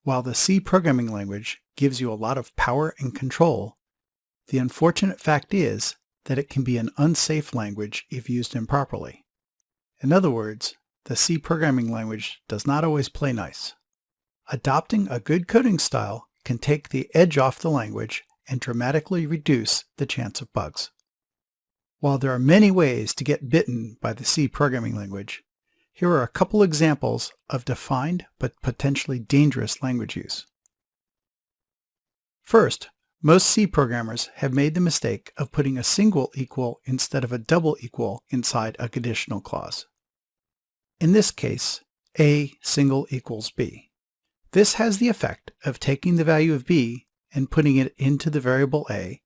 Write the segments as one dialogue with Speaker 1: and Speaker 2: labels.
Speaker 1: While the C programming language gives you a lot of power and control, the unfortunate fact is that it can be an unsafe language if used improperly. In other words, the C programming language does not always play nice. Adopting a good coding style can take the edge off the language and dramatically reduce the chance of bugs. While there are many ways to get bitten by the C programming language, here are a couple examples of defined but potentially dangerous language use. First, most C programmers have made the mistake of putting a single equal instead of a double equal inside a conditional clause. In this case, A single equals B. This has the effect of taking the value of B and putting it into the variable A,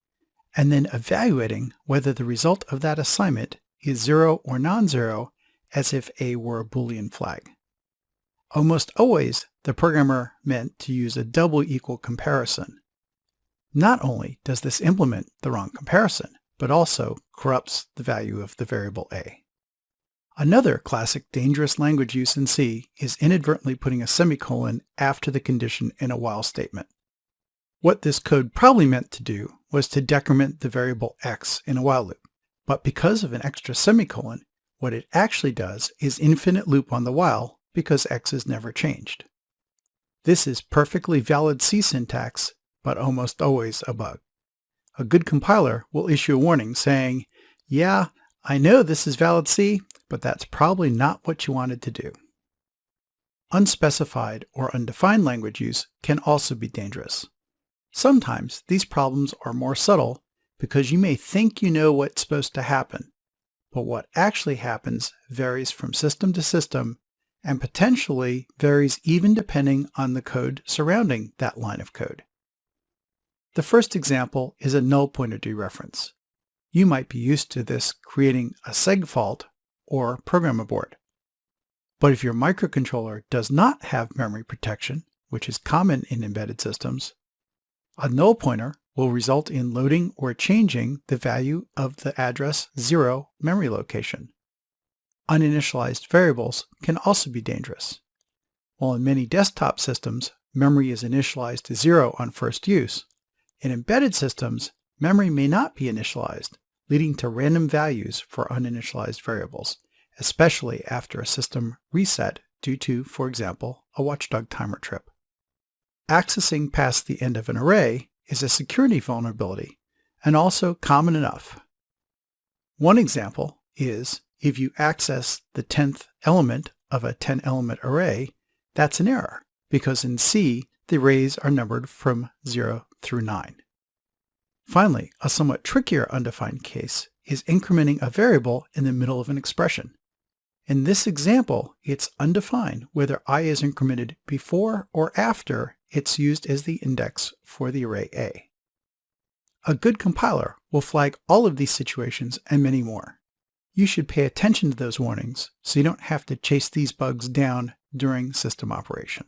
Speaker 1: and then evaluating whether the result of that assignment is 0 or non-zero, as if A were a Boolean flag. Almost always, the programmer meant to use a double equal comparison. Not only does this implement the wrong comparison, but also corrupts the value of the variable A. Another classic dangerous language use in C is inadvertently putting a semicolon after the condition in a while statement. What this code probably meant to do was to decrement the variable x in a while loop, but because of an extra semicolon, what it actually does is infinite loop on the while because x is never changed. This is perfectly valid C syntax, but almost always a bug. A good compiler will issue a warning saying, yeah, I know this is valid C, but that's probably not what you wanted to do. Unspecified or undefined language use can also be dangerous. Sometimes these problems are more subtle because you may think you know what's supposed to happen, but what actually happens varies from system to system and potentially varies even depending on the code surrounding that line of code. The first example is a null pointer dereference. You might be used to this creating a seg fault or program abort. But if your microcontroller does not have memory protection, which is common in embedded systems, a null pointer will result in loading or changing the value of the address 0 memory location. Uninitialized variables can also be dangerous. While in many desktop systems, memory is initialized to 0 on first use, in embedded systems, memory may not be initialized, leading to random values for uninitialized variables, especially after a system reset due to, for example, a watchdog timer trip. Accessing past the end of an array is a security vulnerability and also common enough. One example is if you access the 10th element of a 10-element array, that's an error because in C, the arrays are numbered from 0 through 9. Finally, a somewhat trickier undefined case is incrementing a variable in the middle of an expression. In this example, it's undefined whether I is incremented before or after it's used as the index for the array A. A good compiler will flag all of these situations and many more. You should pay attention to those warnings so you don't have to chase these bugs down during system operation.